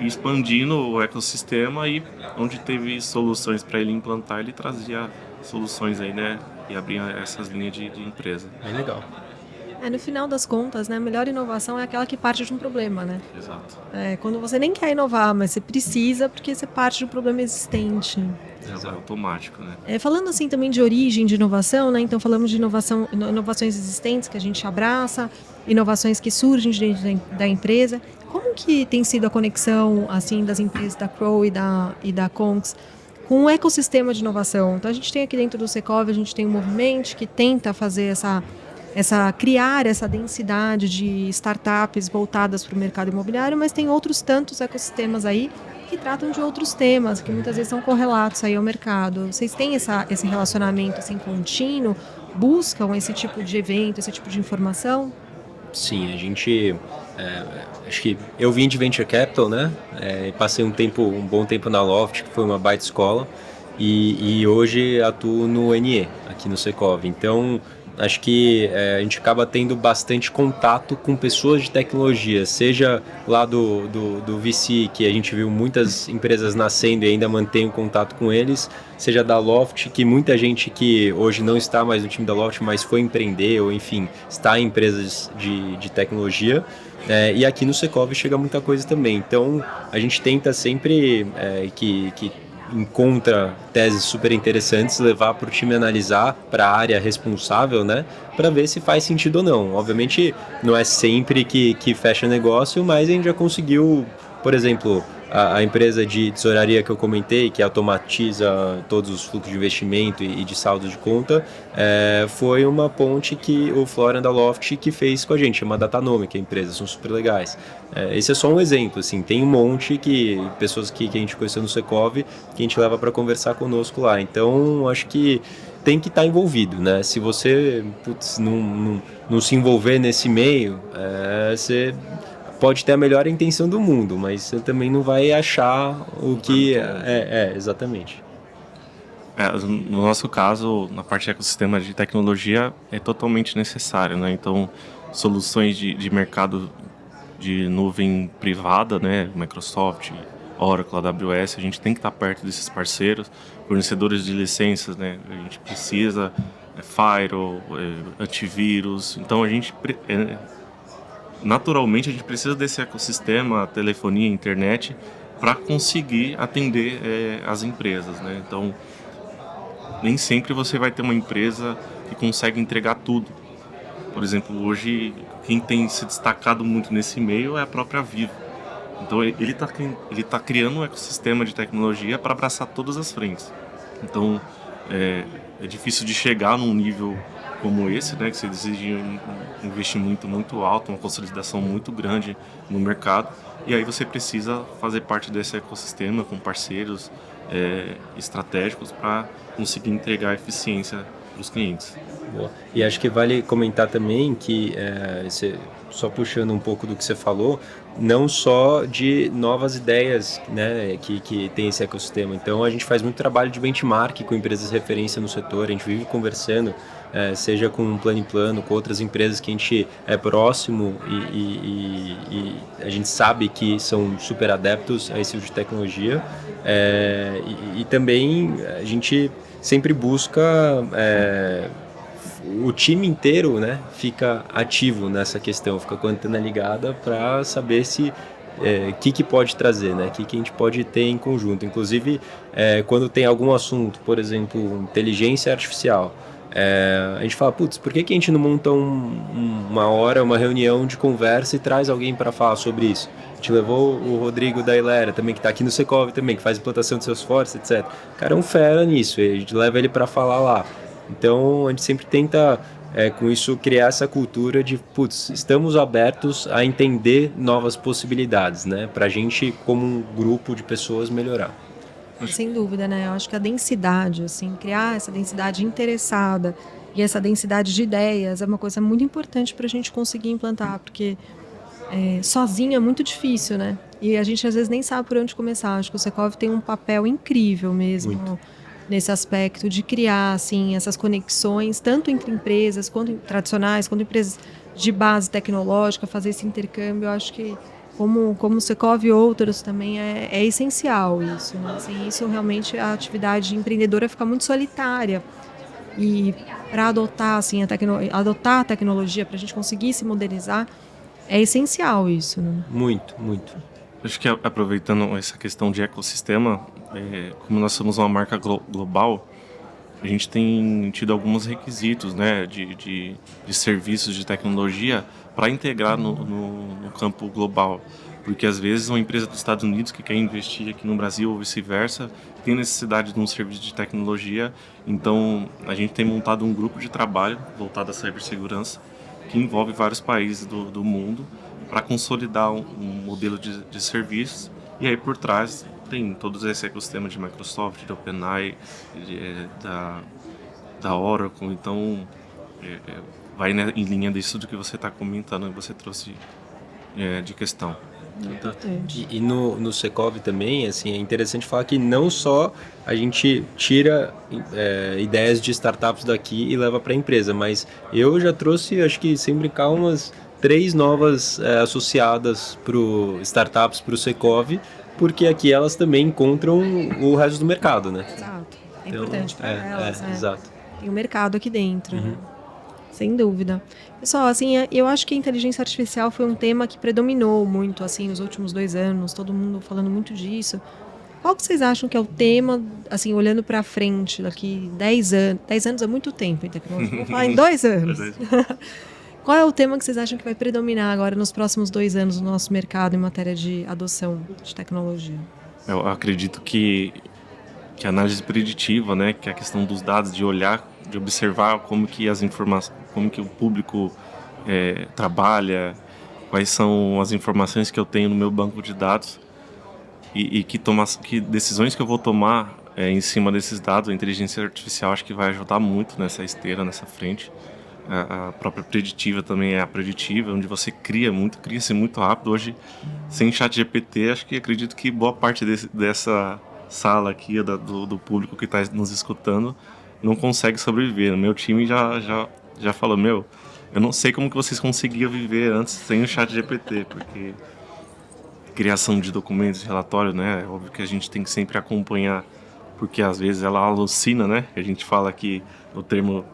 ir expandindo o ecossistema e onde teve soluções para ele implantar, ele trazia soluções aí, né? E abria essas linhas de empresa.
Bem legal.
No final das contas, né, a melhor inovação é aquela que parte de um problema, né?
Exato.
Quando você nem quer inovar, mas você precisa porque você parte de um problema existente.
É automático, né?
Falando assim também de origem de inovação, né? Então falamos de inovações existentes que a gente abraça, inovações que surgem de dentro da empresa. Como que tem sido a conexão assim das empresas da Crow e da Conx com o ecossistema de inovação? Então a gente tem aqui dentro do Secov, a gente tem um movimento que tenta fazer criar essa densidade de startups voltadas para o mercado imobiliário, mas tem outros tantos ecossistemas aí que tratam de outros temas, que muitas vezes são correlatos aí ao mercado. Vocês têm esse relacionamento assim contínuo? Buscam esse tipo de evento, esse tipo de informação?
Sim, a gente... acho que eu vim de Venture Capital, né? Passei um bom tempo na Loft, que foi uma baita escola, e hoje atuo no NE, aqui no Secov. Então, acho que a gente acaba tendo bastante contato com pessoas de tecnologia, seja lá do VC, que a gente viu muitas empresas nascendo e ainda mantém o contato com eles, seja da Loft, que muita gente que hoje não está mais no time da Loft, mas foi empreender, ou enfim, está em empresas de tecnologia. E aqui no Secov chega muita coisa também. Então, a gente tenta sempre que encontra teses super interessantes, levar para o time analisar, para a área responsável, né, para ver se faz sentido ou não. Obviamente, não é sempre que fecha negócio, mas a gente já conseguiu, por exemplo, a empresa de tesouraria que eu comentei, que automatiza todos os fluxos de investimento e de saldo de conta, foi uma ponte que o Florian da Loft que fez com a gente, chama Datanome, a empresa, são super legais. Esse é só um exemplo, assim, tem um monte pessoas que a gente conheceu no Secov, que a gente leva para conversar conosco lá. Então, acho que tem que estar envolvido, né? Se você não se envolver nesse meio, você pode ter a melhor intenção do mundo, mas você também não vai achar o que exatamente.
No nosso caso, na parte de ecossistema de tecnologia, é totalmente necessário, né? Então, soluções de mercado de nuvem privada, né? Microsoft, Oracle, AWS, a gente tem que estar perto desses parceiros, fornecedores de licenças, né? A gente precisa firewall, antivírus. Então, naturalmente, a gente precisa desse ecossistema, telefonia, internet, para conseguir atender as empresas, né? Então, nem sempre você vai ter uma empresa que consegue entregar tudo. Por exemplo, hoje, quem tem se destacado muito nesse meio é a própria Vivo. Então, ele tá criando um ecossistema de tecnologia para abraçar todas as frentes. Então, é difícil de chegar num nível como esse, né, que você exige um investimento muito alto, uma consolidação muito grande no mercado, e aí você precisa fazer parte desse ecossistema com parceiros estratégicos para conseguir entregar eficiência para os clientes.
Boa. E acho que vale comentar também que, só puxando um pouco do que você falou, não só de novas ideias, né, que tem esse ecossistema. Então, a gente faz muito trabalho de benchmark com empresas de referência no setor, a gente vive conversando, seja com um Plano em Plano, com outras empresas que a gente é próximo e a gente sabe que são super adeptos a esse tipo de tecnologia. E também a gente sempre busca... o time inteiro, né, fica ativo nessa questão, fica com a antena ligada para saber se que pode trazer, né, que a gente pode ter em conjunto. Inclusive, quando tem algum assunto, por exemplo, inteligência artificial, a gente fala, putz, por que a gente não monta uma reunião de conversa e traz alguém para falar sobre isso? A gente levou o Rodrigo da Ilera também, que está aqui no Secov também, que faz implantação de Salesforce, etc. O cara é um fera nisso, e a gente leva ele para falar lá. Então, a gente sempre tenta, com isso, criar essa cultura de, putz, estamos abertos a entender novas possibilidades, né? Para a gente, como um grupo de pessoas, melhorar.
Sem dúvida, né? Eu acho que a densidade, assim, criar essa densidade interessada e essa densidade de ideias é uma coisa muito importante para a gente conseguir implantar, porque sozinho é muito difícil, né? E a gente, às vezes, nem sabe por onde começar. Acho que o Secov tem um papel incrível mesmo. Muito. Nesse aspecto de criar assim, essas conexões, tanto entre empresas quanto tradicionais, quanto empresas de base tecnológica, fazer esse intercâmbio. Eu acho que, como o Secov e outros também, é essencial isso. Né? Sem isso, realmente, a atividade empreendedora fica muito solitária. E para adotar, assim, adotar a tecnologia, para a gente conseguir se modernizar, é essencial isso, né?
Muito, muito.
Acho que aproveitando essa questão de ecossistema, como nós somos uma marca global, a gente tem tido alguns requisitos, né, de serviços de tecnologia para integrar no campo global. Porque às vezes uma empresa dos Estados Unidos que quer investir aqui no Brasil ou vice-versa tem necessidade de um serviço de tecnologia. Então a gente tem montado um grupo de trabalho voltado à cibersegurança que envolve vários países do mundo para consolidar um modelo de serviços. E aí por trás tem todo esse ecossistema de Microsoft, de OpenAI, da Oracle. Então vai em linha disso do que você está comentando, você trouxe de questão.
E no Secov também, assim, é interessante falar que não só a gente tira ideias de startups daqui e leva para a empresa, mas eu já trouxe, acho que sem brincar, umas 3 novas associadas para startups para o Secov, porque aqui elas também encontram o resto do mercado, né?
Exato. É
Então,
importante para elas, né?
Exato.
Tem um mercado aqui dentro, né? Sem dúvida. Pessoal, assim, eu acho que a inteligência artificial foi um tema que predominou muito, assim, nos últimos 2 anos, todo mundo falando muito disso. Qual que vocês acham que é o tema, assim, olhando para frente, daqui 10 anos? 10 anos é muito tempo em tecnologia. Vamos falar em 2 anos. Qual é o tema que vocês acham que vai predominar agora nos próximos 2 anos no nosso mercado em matéria de adoção de tecnologia?
Eu acredito que a análise preditiva, né, que é a questão dos dados, de olhar, de observar como que as informações, como que o público trabalha, quais são as informações que eu tenho no meu banco de dados e que decisões que eu vou tomar em cima desses dados. A inteligência artificial acho que vai ajudar muito nessa esteira, nessa frente. A própria preditiva também é a preditiva, onde você cria-se muito rápido. Hoje, sem chat GPT, acredito que boa parte dessa sala aqui do público que está nos escutando não consegue sobreviver. O meu time já falou, eu não sei como que vocês conseguiam viver antes sem o chat GPT, porque criação de documentos, relatórios, né, é óbvio que a gente tem que sempre acompanhar, porque às vezes ela alucina, né, a gente fala que o termo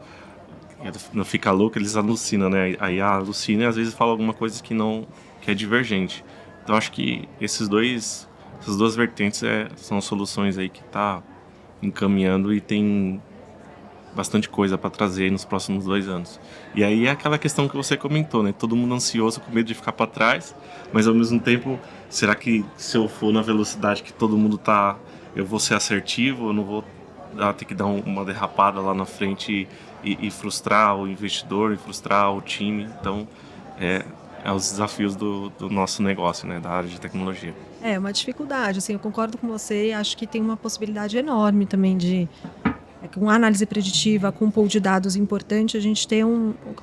não fica louco, eles alucinam, né, aí a alucina e às vezes fala alguma coisa que é divergente. Então acho que essas duas vertentes são soluções aí que está encaminhando e tem bastante coisa para trazer nos próximos 2 anos. E aí é aquela questão que você comentou, né? Todo mundo ansioso, com medo de ficar para trás, mas ao mesmo tempo, será que se eu for na velocidade que todo mundo tá, eu vou ser assertivo, eu não vou ter que dar uma derrapada lá na frente e frustrar o investidor, e frustrar o time? Então, é os desafios do nosso negócio, né? Da área de tecnologia.
É uma dificuldade, assim, eu concordo com você e acho que tem uma possibilidade enorme também com análise preditiva, com um pool de dados importante, a gente tem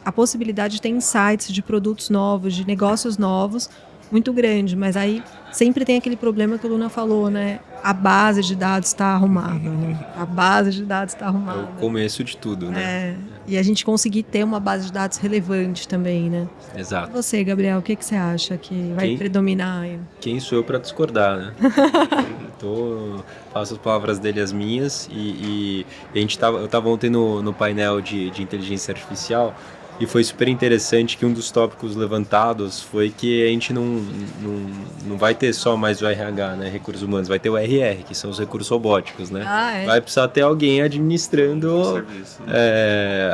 a possibilidade de ter insights de produtos novos, de negócios novos, muito grande, mas aí sempre tem aquele problema que o Luna falou, né? A base de dados está arrumada, né? A base de dados está arrumada.
É o começo de tudo, né?
E a gente conseguir ter uma base de dados relevante também, né?
Exato.
E você, Gabriel, o que você acha que vai predominar aí?
Quem sou eu para discordar, né? Faço as palavras dele as minhas e eu estava ontem no painel de inteligência artificial e foi super interessante que um dos tópicos levantados foi que a gente não vai ter só mais o RH, né, recursos humanos, vai ter o RR, que são os recursos robóticos, né? Vai precisar ter alguém administrando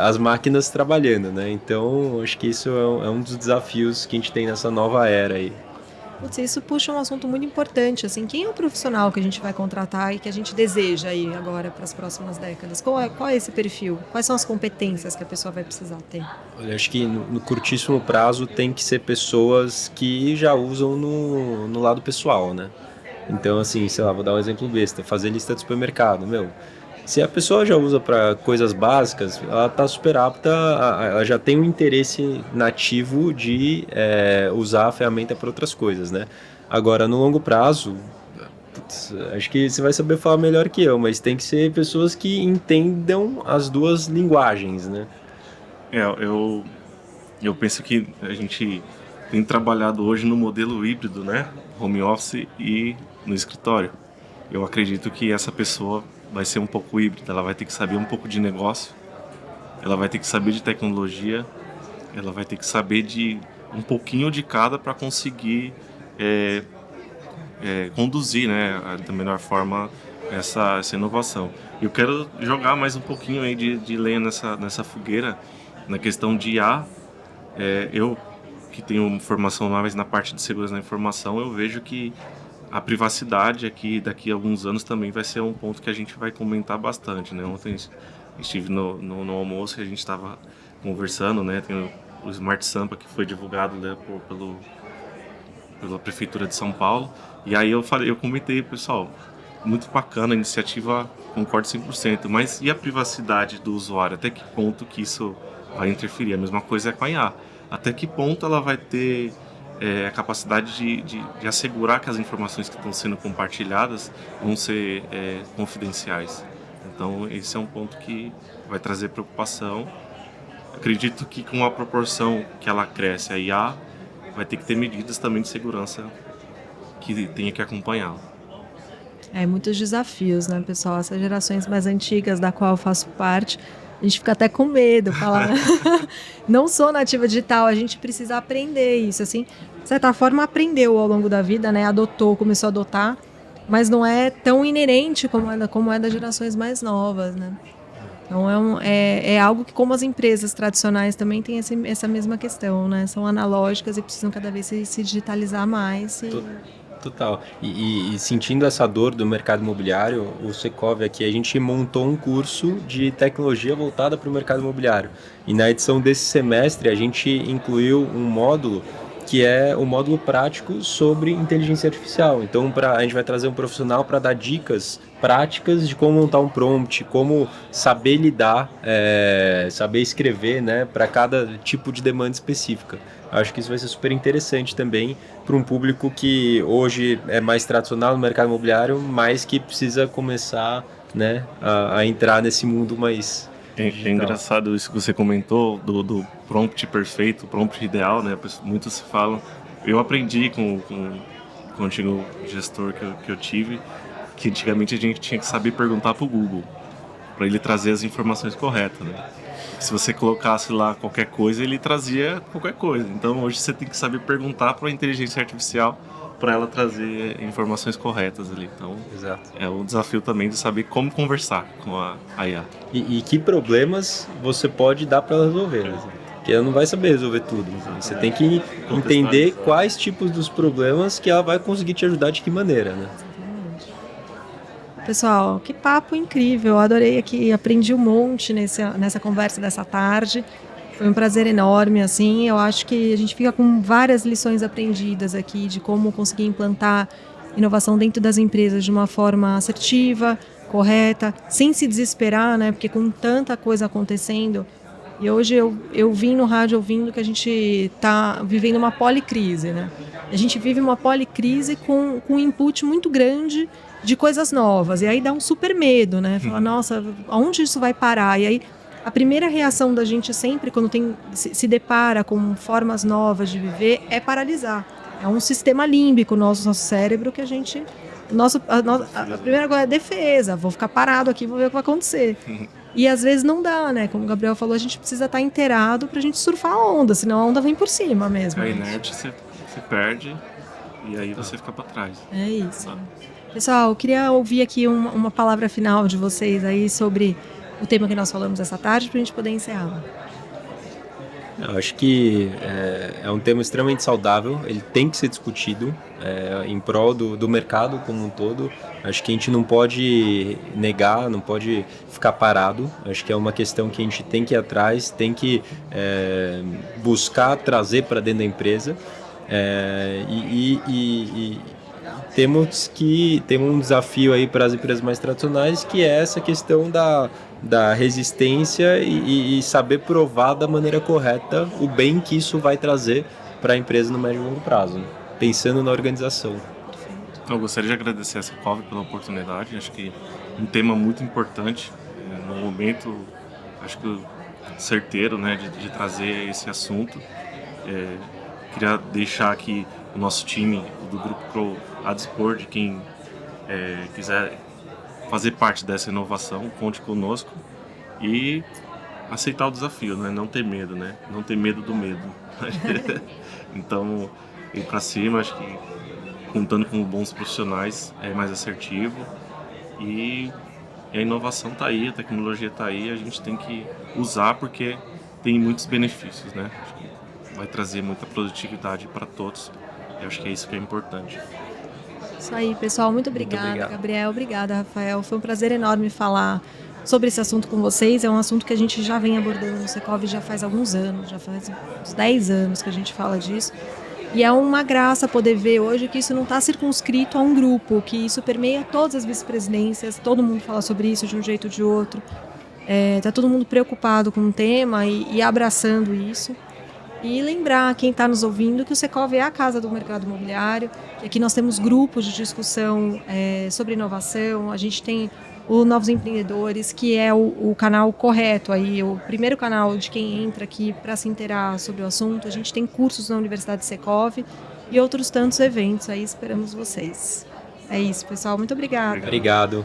as máquinas trabalhando, né? Então, acho que isso é um dos desafios que a gente tem nessa nova era aí.
Putz, isso puxa um assunto muito importante, assim, quem é o profissional que a gente vai contratar e que a gente deseja aí agora para as próximas décadas? Qual é esse perfil? Quais são as competências que a pessoa vai precisar ter?
Olha, acho que no curtíssimo prazo tem que ser pessoas que já usam no lado pessoal, né? Então, assim, sei lá, vou dar um exemplo besta, fazer lista de supermercado, se a pessoa já usa para coisas básicas, ela está super apta, ela já tem um interesse nativo de usar a ferramenta para outras coisas, né? Agora, no longo prazo, acho que você vai saber falar melhor que eu, mas tem que ser pessoas que entendam as duas linguagens, né?
Eu penso que a gente tem trabalhado hoje no modelo híbrido, né? Home office e no escritório. Eu acredito que essa pessoa vai ser um pouco híbrida, ela vai ter que saber um pouco de negócio, ela vai ter que saber de tecnologia, ela vai ter que saber de um pouquinho de cada para conseguir conduzir, né, da melhor forma essa inovação. Eu quero jogar mais um pouquinho aí de lenha nessa fogueira, na questão de IA. Eu, que tenho formação mais na parte de segurança da informação, eu vejo que a privacidade aqui, daqui a alguns anos, também vai ser um ponto que a gente vai comentar bastante, né? Ontem estive no almoço e a gente estava conversando, né? Tem o Smart Sampa, que foi divulgado, né, pela Prefeitura de São Paulo. E aí eu comentei, pessoal, muito bacana a iniciativa, concordo 100%, mas e a privacidade do usuário? Até que ponto que isso vai interferir? A mesma coisa é com a IA. Até que ponto ela vai ter a capacidade de assegurar que as informações que estão sendo compartilhadas vão ser confidenciais? Então, esse é um ponto que vai trazer preocupação. Acredito que com a proporção que ela cresce, a IA vai ter que ter medidas também de segurança que tenha que acompanhá-la.
Muitos desafios, né, pessoal? Essas gerações mais antigas, da qual eu faço parte, a gente fica até com medo, falar, não sou nativa digital, a gente precisa aprender isso, assim, de certa forma aprendeu ao longo da vida, né, começou a adotar, mas não é tão inerente como é das gerações mais novas, né? Então é algo que, como as empresas tradicionais também têm essa mesma questão, né? São analógicas e precisam cada vez se digitalizar mais.
Total. E sentindo essa dor do mercado imobiliário, o Secov aqui, a gente montou um curso de tecnologia voltada para o mercado imobiliário. E na edição desse semestre, a gente incluiu um módulo que é o módulo prático sobre inteligência artificial. Então, a gente vai trazer um profissional para dar dicas práticas de como montar um prompt, como saber lidar, saber escrever, né, para cada tipo de demanda específica. Acho que isso vai ser super interessante também para um público que hoje é mais tradicional no mercado imobiliário, mas que precisa começar, né, a entrar nesse mundo mais digital.
É engraçado isso que você comentou do prompt perfeito, prompt ideal, né? Muitos falam. Eu aprendi com o antigo gestor que eu tive, que antigamente a gente tinha que saber perguntar para o Google, para ele trazer as informações corretas, né? Se você colocasse lá qualquer coisa, ele trazia qualquer coisa. Então hoje você tem que saber perguntar para a inteligência artificial para ela trazer informações corretas ali. Então,
exato,
é um desafio também de saber como conversar com a IA.
E que problemas você pode dar para ela resolver, né? Porque ela não vai saber resolver tudo. Você tem que entender quais tipos dos problemas que ela vai conseguir te ajudar, de que maneira, né?
Pessoal, que papo incrível, eu adorei aqui, aprendi um monte nessa conversa dessa tarde, foi um prazer enorme, assim, eu acho que a gente fica com várias lições aprendidas aqui de como conseguir implantar inovação dentro das empresas de uma forma assertiva, correta, sem se desesperar, né, porque com tanta coisa acontecendo, e hoje eu vim no rádio ouvindo que a gente está vivendo uma policrise, né, a gente vive uma policrise com um input muito grande de coisas novas, e aí dá um super medo, né? Fala, nossa, aonde isso vai parar? E aí a primeira reação da gente sempre, quando se depara com formas novas de viver, é paralisar. É um sistema límbico, nosso cérebro, que a gente... A primeira coisa é defesa, vou ficar parado aqui, vou ver o que vai acontecer. E às vezes não dá, né? Como o Gabriel falou, a gente precisa estar inteirado pra gente surfar a onda, senão a onda vem por cima mesmo.
É inerte, você perde e aí você fica pra trás.
É isso. Pessoal, eu queria ouvir aqui uma palavra final de vocês aí sobre o tema que nós falamos essa tarde, para a gente poder encerrar.
Eu acho que é um tema extremamente saudável, ele tem que ser discutido em prol do mercado como um todo. Acho que a gente não pode negar, não pode ficar parado. Acho que é uma questão que a gente tem que ir atrás, tem que buscar trazer para dentro da empresa. Temos um desafio aí para as empresas mais tradicionais, que é essa questão da resistência e saber provar da maneira correta o bem que isso vai trazer para a empresa no médio e longo prazo, né? Pensando na organização.
Eu gostaria de agradecer a Secov pela oportunidade. Acho que um tema muito importante, no momento, acho que certeiro, né, de trazer esse assunto. Queria deixar aqui o nosso time do Grupo Crow a dispor de quem quiser fazer parte dessa inovação, conte conosco. E aceitar o desafio, né? Não ter medo, né? Não ter medo do medo. Então, ir para cima, acho que contando com bons profissionais é mais assertivo e a inovação está aí, a tecnologia está aí, a gente tem que usar porque tem muitos benefícios, né? Acho que vai trazer muita produtividade para todos. Eu acho que é isso que é importante.
Isso aí, pessoal. Muito obrigada,
obrigado.
Gabriel. Obrigada, Rafael. Foi um prazer enorme falar sobre esse assunto com vocês. É um assunto que a gente já vem abordando no Secov já faz alguns anos, já faz uns 10 anos que a gente fala disso. E é uma graça poder ver hoje que isso não está circunscrito a um grupo, que isso permeia todas as vice-presidências, todo mundo fala sobre isso de um jeito ou de outro. Está todo mundo preocupado com o tema e abraçando isso. E lembrar quem está nos ouvindo que o Secov é a casa do mercado imobiliário, que aqui nós temos grupos de discussão sobre inovação, a gente tem o Novos Empreendedores, que é o canal correto, aí, o primeiro canal de quem entra aqui para se inteirar sobre o assunto. A gente tem cursos na Universidade Secov e outros tantos eventos, aí esperamos vocês. É isso, pessoal, muito obrigada.
Obrigado.